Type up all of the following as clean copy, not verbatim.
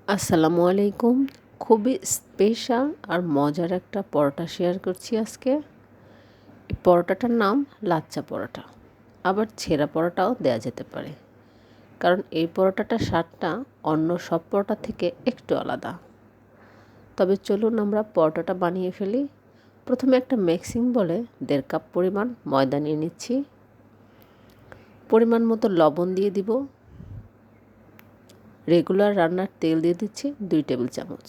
আসসালামু আলাইকুম। খুবই স্পেশাল আর মজার একটা পরোটা শেয়ার করছি আজকে। এই পরোটাটার নাম লাচ্চা পরোটা, আবার ছেঁড়া পরোটাও দেওয়া যেতে পারে, কারণ এই পরোটাটার স্বাদটা অন্য সব পরোটা থেকে একটু আলাদা। তবে চলুন আমরা পরোটাটা বানিয়ে ফেলি। প্রথমে একটা মিক্সিং বলে 1.5 কাপ পরিমাণ ময়দা নিয়ে নিচ্ছি। পরিমাণ মতো লবণ দিয়ে দিব। রেগুলার রান্নার তেল দিয়ে দিচ্ছি 2 টেবিল চামচ।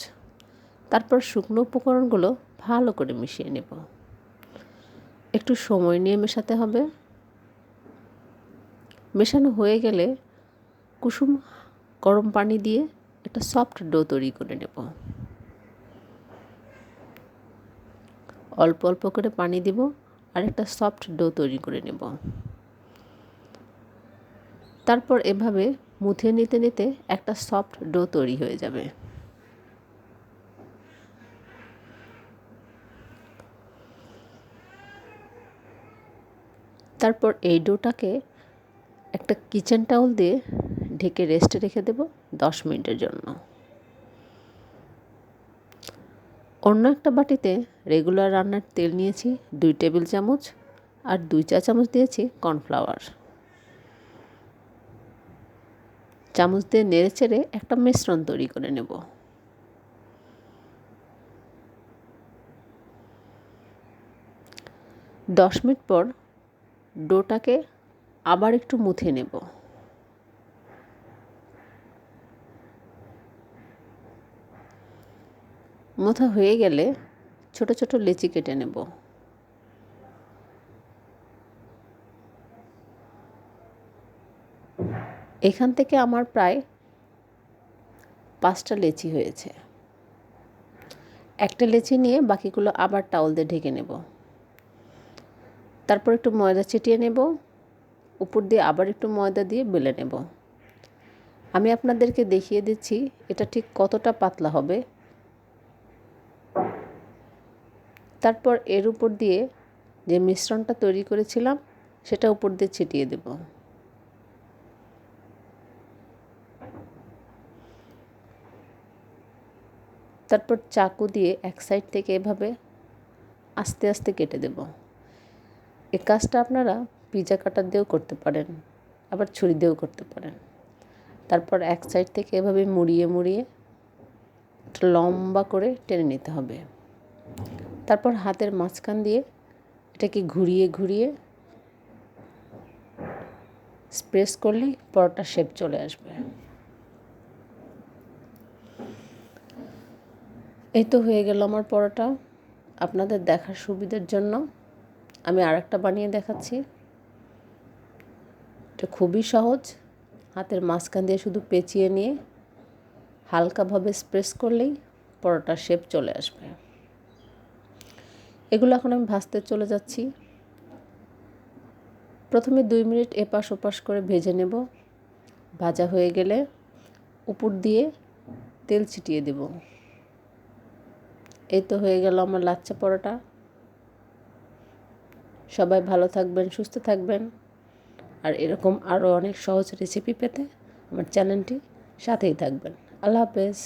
তারপর শুকনো উপকরণগুলো ভালো করে মিশিয়ে নেব। একটু সময় নিয়ে মেশাতে হবে। মেশানো হয়ে গেলে কুসুম গরম পানি দিয়ে একটা সফট ডো তৈরি করে নেব। অল্প অল্প করে পানি দিব আর একটা সফট ডো তৈরি করে নেব। তারপর এভাবে মুথে নিতে নিতে একটা সফট ডো তৈরি হয়ে যাবে। তারপর এই ডোটাকে একটা কিচেন টাওয়াল দিয়ে ঢেকে রেস্টে রেখে দেব 10 মিনিটের জন্য। অন্য একটা বাটিতে রেগুলার রান্নার তেল নিয়েছি 2 টেবিল চামচ আর 2 চা চামচ দিয়েছি কর্নফ্লাওয়ার। চামচ দিয়ে নেড়ে চেড়ে একটা মিশ্রণ তৈরি করে নেব। দশ মিনিট পর ডোটাকে আবার একটু মুথে নেব। মুথা হয়ে গেলে ছোট ছোট লেচি কেটে নেব। এখান থেকে আমার প্রায় 5টা লেচি হয়েছে। একটা লেচি নিয়ে বাকিগুলো আবার টাওয়াল দিয়ে ঢেকে নেব। তারপর একটু ময়দা ছিটিয়ে নেব। উপর দিয়ে আবার একটু ময়দা দিয়ে বেলে নেব। আমি আপনাদেরকে দেখিয়ে দিচ্ছি এটা ঠিক কতটা পাতলা হবে। তারপর এর উপর দিয়ে যে মিশ্রণটা তৈরি করেছিলাম সেটা উপর দিয়ে ছিটিয়ে দেব। তারপর চাকু দিয়ে এক সাইড থেকে এভাবে আস্তে আস্তে কেটে দেব। এই কাজটা আপনারা পিৎজা কাটার দিয়েও করতে পারেন, আবার ছুরি দিয়েও করতে পারেন। তারপর এক সাইড থেকে এভাবে মুড়িয়ে মুড়িয়ে লম্বা করে টেনে নিতে হবে। তারপর হাতের মাঝখান দিয়ে এটাকে ঘুরিয়ে ঘুরিয়ে প্রেস করলেই পরোটার শেপ চলে আসবে। এই তো হয়ে গেল আমার পরোটা। আপনাদের দেখার সুবিধার জন্য আমি আরেকটা বানিয়ে দেখাচ্ছি। এটা খুবই সহজ। হাতের মাঝখান দিয়ে শুধু পেঁচিয়ে নিয়ে হালকাভাবে প্রেস করলেই পরোটার শেপ চলে আসবে। এগুলো এখন আমি ভাজতে চলে যাচ্ছি। প্রথমে 2 মিনিট এপাশ ওপাশ করে ভেজে নেব। ভাজা হয়ে গেলে উপর দিয়ে তেল ছিটিয়ে দেব। এই তো হয়ে গেল আমার লাচ্চা পরোটা। সবাই ভালো থাকবেন, সুস্থ থাকবেন। আর এরকম আরও অনেক সহজ রেসিপি পেতে আমার চ্যানেলটি সাথেই থাকবেন। আল্লাহ হাফেজ।